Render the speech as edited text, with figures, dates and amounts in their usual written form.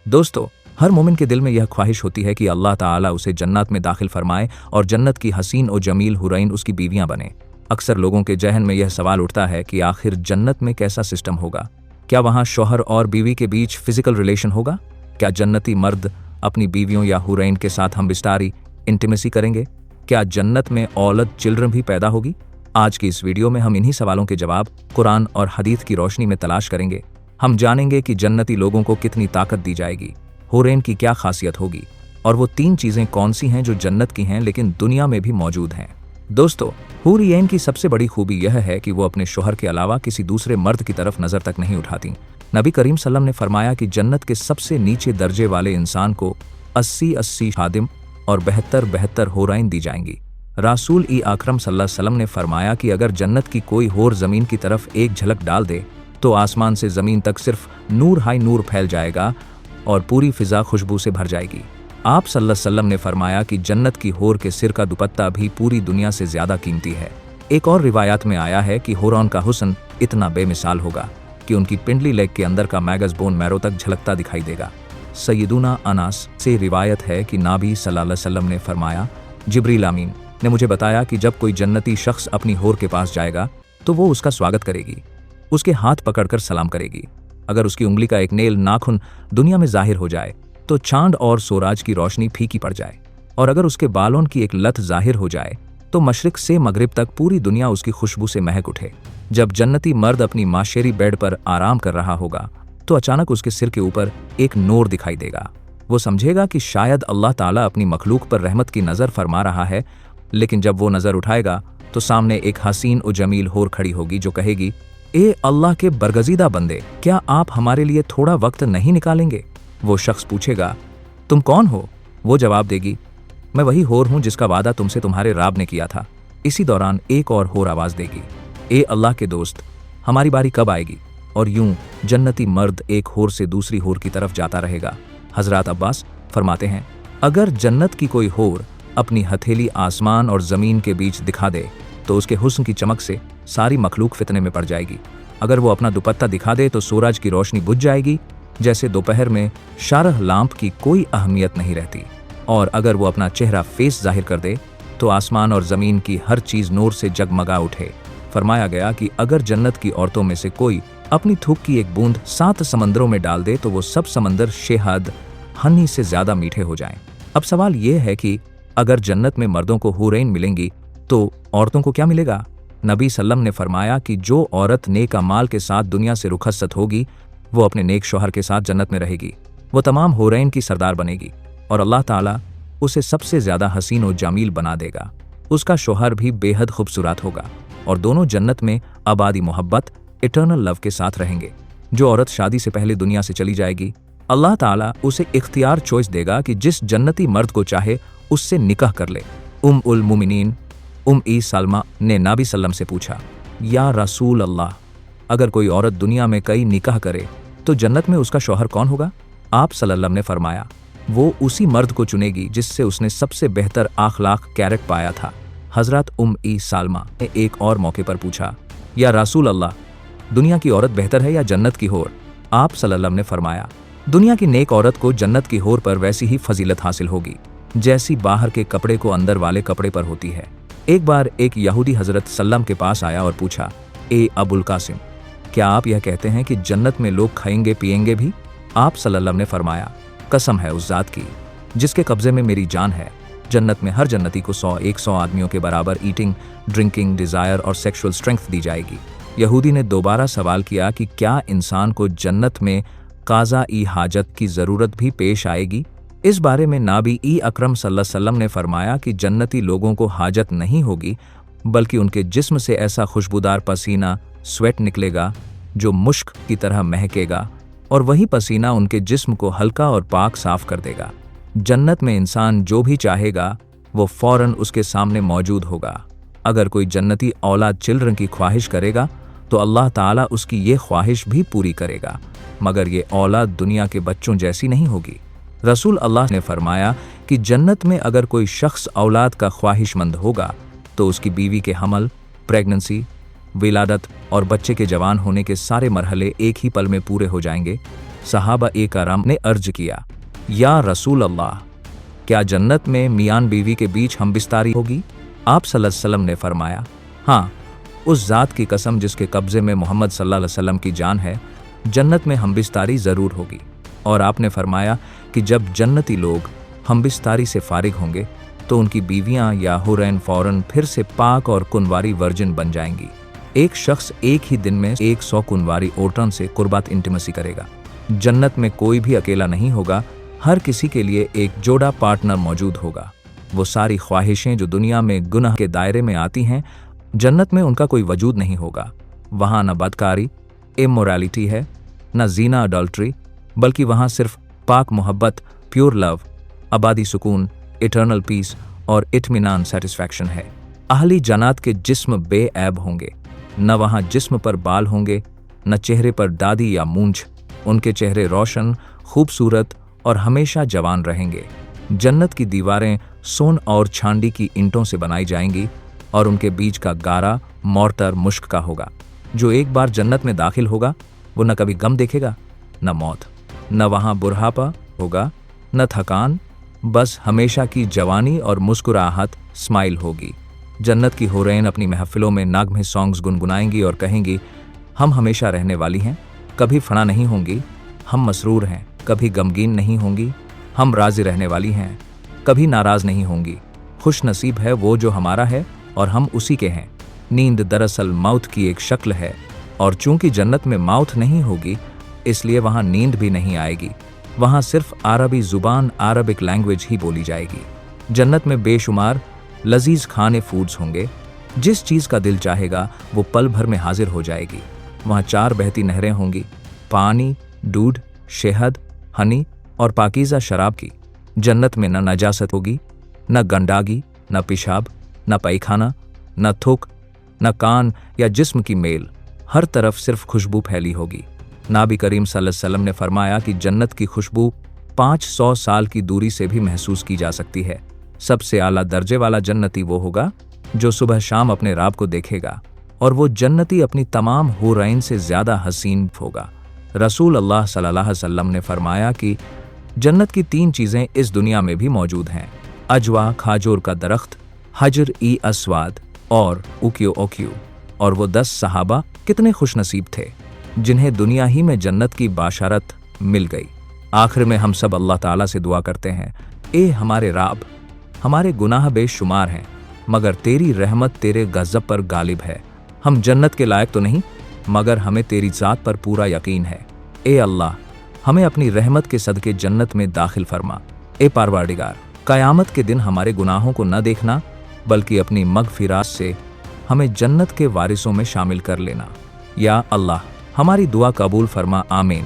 दोस्तों, हर मोमिन के दिल में यह ख्वाहिश होती है कि अल्लाह ताला उसे जन्नत में दाखिल फरमाए और जन्नत की हसीन और जमील हुरैन उसकी बीवियां बने। अक्सर लोगों के जहन में यह सवाल उठता है कि आखिर जन्नत में कैसा सिस्टम होगा? क्या वहाँ शौहर और बीवी के बीच फिजिकल रिलेशन होगा? क्या जन्नती मर्द अपनी बीवियों या हुरैन के साथ हम बिस्तारी इंटीमेसी करेंगे? क्या जन्नत में औलद चिल्ड्रन भी पैदा होगी? आज की इस वीडियो में हम इन्हीं सवालों के जवाब कुरान और हदीथ की रोशनी में तलाश करेंगे। हम जानेंगे कि जन्नती लोगों को कितनी ताकत दी जाएगी, हुरैन की क्या खासियत होगी और वो 3 चीजें कौन सी हैं जो जन्नत की हैं लेकिन दुनिया में भी मौजूद हैं। दोस्तों, हुरैन की सबसे बड़ी खूबी यह है कि वो अपने शौहर के अलावा किसी दूसरे मर्द की तरफ नजर तक नहीं उठाती। नबी करीम सल्लल्लाहु अलैहि वसल्लम ने फरमाया कि जन्नत के सबसे नीचे दर्जे वाले इंसान को 80 खादिम और 72 हुरैन दी जाएंगी। रासूल अकरम सल्लल्लाहु अलैहि वसल्लम ने फरमाया कि अगर जन्नत की कोई होर जमीन की तरफ एक झलक डाल दे तो आसमान से जमीन तक सिर्फ नूर हाई नूर फैल जाएगा और पूरी फिजा खुशबू से भर जाएगी। आप सल्लल्लाहु अलैहि वसल्लम ने फरमाया कि जन्नत की होर के सिर का दुपट्टा भी पूरी दुनिया से ज्यादा कीमती है। एक और रिवायत में आया है कि हुरैन का हुस्न इतना बेमिसाल होगा कि उनकी पिंडली लेग के अंदर का मैगज बोन मैरो तक झलकता दिखाई देगा। सैयदुना अनास से रिवायत है कि नबी सल्लल्लाहु अलैहि वसल्लम ने फरमाया, जिब्रील अमीन ने मुझे बताया कि जब कोई जन्नती शख्स अपनी होर के पास जाएगा तो वो उसका स्वागत करेगी, उसके हाथ पकड़कर सलाम करेगी। अगर उसकी उंगली का एक नेल नाखून दुनिया में जाहिर हो जाए तो चांद और सूरज की रोशनी फीकी पड़ जाए, और अगर उसके बालों की एक लत जाहिर हो जाए तो मशरिक से मगरिब तक पूरी दुनिया उसकी खुशबू से महक उठे। जब जन्नती मर्द अपनी माशेरी बेड पर आराम कर रहा होगा तो अचानक उसके सिर के ऊपर एक नूर दिखाई देगा। वो समझेगा कि शायद अल्लाह ताला अपनी मखलूक पर रहमत की नज़र फरमा रहा है, लेकिन जब वो नज़र उठाएगा तो सामने एक हसीन और जमील होर खड़ी होगी जो कहेगी, ए अल्लाह के बरगजीदा बंदे, क्या आप हमारे लिए थोड़ा वक्त नहीं निकालेंगे? वो शख्स पूछेगा, तुम कौन हो? वो जवाब देगी, मैं वही होर हूं जिसका वादा तुमसे तुम्हारे राब ने किया था। इसी दौरान एक और होर आवाज देगी, ए अल्लाह के दोस्त, हमारी बारी कब आएगी? और यूं जन्नती मर्द एक होर से दूसरी होर की तरफ जाता रहेगा। हजरत अब्बास फरमाते हैं, अगर जन्नत की कोई होर अपनी हथेली आसमान और जमीन के बीच दिखा दे तो उसके हुस्न की चमक से सारी मखलूक फितने में पड़ जाएगी। अगर वो अपना दुपट्टा दिखा दे तो सूरज की रोशनी बुझ जाएगी जैसे दोपहर में शारह लैंप की कोई अहमियत नहीं रहती, और अगर वो अपना चेहरा फेस जाहिर कर दे तो आसमान और ज़मीन की हर चीज़ नूर से जगमगा उठे। फरमाया गया कि अगर जन्नत की औरतों में से कोई अपनी थूक की एक बूंद 7 समंदरों में डाल दे तो वो सब समंदर शहद हनी से ज़्यादा मीठे हो जाएं। अब सवाल ये है कि अगर जन्नत में मर्दों को हुरैन मिलेंगी तो औरतों को क्या मिलेगा? नबी सल्लम ने फरमाया कि जो औरत नेक अमाल के साथ दुनिया से रुखसत होगी वो अपने नेक शौहर के साथ जन्नत में रहेगी। वो तमाम हुरैन की सरदार बनेगी और अल्लाह ताला उसे सबसे ज्यादा हसीन और जामील बना देगा। उसका शौहर भी बेहद खूबसूरत होगा और दोनों जन्नत में आबादी मोहब्बत इटर्नल लव के साथ रहेंगे। जो औरत शादी से पहले दुनिया से चली जाएगी, अल्लाह ताला उसे इख्तियार चॉइस देगा कि जिस जन्नती मर्द को चाहे उससे निकाह कर ले। उल मुमिनीन सलमा ने नबी सल्लम से पूछा, या रसूल अल्लाह, अगर कोई औरत दुनिया में कई निकाह करे तो जन्नत में उसका शौहर कौन होगा? आप सल्लल्लाहु ने फरमाया, वो उसी मर्द को चुनेगी जिससे उसने सबसे बेहतर अखलाक कैरेक्ट पाया था। हजरत सलमा ने एक और मौके पर पूछा, या रसूल अल्लाह, दुनिया की औरत बेहतर है या जन्नत की होर? आप सल्लल्लाहु ने फरमाया, दुनिया की नेक औरत को जन्नत की होर पर वैसी ही फजीलत हासिल होगी जैसी बाहर के कपड़े को अंदर वाले कपड़े पर होती है। एक बार एक यहूदी हजरत सल्लम के पास आया और पूछा, ए अबुल कासिम, क्या आप यह कहते हैं कि जन्नत में लोग खाएंगे पिएंगे भी? आप सल्लल्लाहु ने फरमाया, कसम है उस जात की जिसके कब्जे में मेरी जान है, जन्नत में हर जन्नती को 100 आदमियों के बराबर ईटिंग, ड्रिंकिंग, डिजायर और सेक्सुअल स्ट्रेंथ दी जाएगी। यहूदी ने दोबारा सवाल किया कि क्या इंसान को जन्नत में काज़ा-ई हाजत की ज़रूरत भी पेश आएगी? इस बारे में नबी अकरम सल्लल्लाहु अलैहि वसल्लम ने फरमाया कि जन्नती लोगों को हाजत नहीं होगी, बल्कि उनके जिस्म से ऐसा खुशबूदार पसीना स्वेट निकलेगा जो मुश्क की तरह महकेगा, और वही पसीना उनके जिस्म को हल्का और पाक साफ कर देगा। जन्नत में इंसान जो भी चाहेगा वो फौरन उसके सामने मौजूद होगा। अगर कोई जन्नती औलाद चिल्ड्रन की ख्वाहिश करेगा तो अल्लाह ताला उसकी ये ख्वाहिश भी पूरी करेगा, मगर ये औलाद दुनिया के बच्चों जैसी नहीं होगी। रसूल अल्लाह ने फरमाया कि जन्नत में अगर कोई शख्स औलाद का ख्वाहिशमंद होगा तो उसकी बीवी के हमल, प्रेगनेंसी, विलादत और बच्चे के जवान होने के सारे मरहले एक ही पल में पूरे हो जाएंगे। सहाबा ए कराम ने अर्ज किया, या रसूल अल्लाह, क्या जन्नत में मियान बीवी के बीच हमबिस्तारी होगी? आप सल्लल्लाहु अलैहि वसल्लम ने फरमाया, हाँ, उस ज़ात की कसम जिसके कब्ज़े में मोहम्मद सल्लल्लाहु अलैहि वसल्लम की जान है, जन्नत में हमबिस्तारी ज़रूर होगी। और आपने फरमाया कि जब जन्नती लोग हमबिस्तारी से फारिग होंगे तो उनकी बीवियां या हुरैन फौरन फिर से पाक और कुनवारी वर्जिन बन जाएंगी। एक शख्स एक ही दिन में 100 कुनवारी औरतों से कुर्बात इंटीमेसी करेगा। जन्नत में कोई भी अकेला नहीं होगा, हर किसी के लिए एक जोड़ा पार्टनर मौजूद होगा। वो सारी ख्वाहिशें जो दुनिया में गुनाह के दायरे में आती हैं, जन्नत में उनका कोई वजूद नहीं होगा। वहाँ न बदकारी, इमोरलिटी है, न जीना अडल्ट्री, बल्कि वहाँ सिर्फ पाक मोहब्बत, प्योर लव, आबादी सुकून, इटर्नल पीस और इत्मीनान सेटिस्फैक्शन है। अहली जन्नत के जिस्म बेऐब होंगे, न वहाँ जिस्म पर बाल होंगे, न चेहरे पर दादी या मूंछ। उनके चेहरे रोशन, खूबसूरत और हमेशा जवान रहेंगे। जन्नत की दीवारें सोन और छांडी की ईंटों से बनाई जाएंगी और उनके बीच का गारा मोर्टर मुश्क का होगा। जो एक बार जन्नत में दाखिल होगा वो न कभी गम देखेगा, न मौत, न वहाँ बुढ़ापा होगा, न थकान, बस हमेशा की जवानी और मुस्कुराहट, स्माइल होगी। जन्नत की हुरैन अपनी महफिलों में नागमे सॉन्ग्स गुनगुनाएंगी और कहेंगी, हम हमेशा रहने वाली हैं, कभी फना नहीं होंगी, हम मसरूर हैं, कभी गमगीन नहीं होंगी, हम राज़ी रहने वाली हैं, कभी नाराज़ नहीं होंगी। खुश नसीब है वो जो हमारा है और हम उसी के हैं। नींद दरअसल मौत की एक शक्ल है और चूंकि जन्नत में मौत नहीं होगी इसलिए वहाँ नींद भी नहीं आएगी। वहाँ सिर्फ अरबी ज़ुबान, अरबिक लैंग्वेज ही बोली जाएगी। जन्नत में बेशुमार लजीज खाने फूड्स होंगे, जिस चीज़ का दिल चाहेगा वो पल भर में हाजिर हो जाएगी। वहाँ 4 बहती नहरें होंगी, पानी, दूध, शहद, हनी और पाकीज़ा शराब की। जन्नत में न नजासत होगी, न गंडागी, न पेशाब, न पैखाना, न थूक, न कान या जिस्म की मेल। हर तरफ सिर्फ खुशबू फैली होगी। नबी करीम सल्लल्लाहु अलैहि वसल्लम ने फरमाया कि जन्नत की खुशबू 500 साल की दूरी से भी महसूस की जा सकती है। सबसे आला दर्जे वाला जन्नती वो होगा जो सुबह शाम अपने रब को देखेगा, और वो जन्नती अपनी तमाम हुरैन से ज़्यादा हसीन होगा। रसूल अल्लाह सल्लल्लाहु अलैहि वसल्लम ने फरमाया कि जन्नत की 3 चीज़ें इस दुनिया में भी मौजूद हैं: अजवा, खाजूर का दरख्त, हजर ई अस्वाद और उक्यो ओक्यू। और वो 10 सहाबा कितने खुशनसीब थे जिन्हें दुनिया ही में जन्नत की बाशारत मिल गई। आखिर में हम सब अल्लाह ताला से दुआ करते हैं, ए हमारे रब, हमारे गुनाह बेशुमार हैं, मगर तेरी रहमत तेरे गज़ब पर गालिब है। हम जन्नत के लायक तो नहीं, मगर हमें तेरी ज़ात पर पूरा यकीन है। ए अल्लाह, हमें अपनी रहमत के सदके जन्नत में दाखिल फरमा। ए परवरदिगार, क़यामत के दिन हमारे गुनाहों को न देखना, बल्कि अपनी मग़फ़िरत से हमें जन्नत के वारिसों में शामिल कर लेना। या अल्लाह, हमारी दुआ कबूल फरमा। आमीन।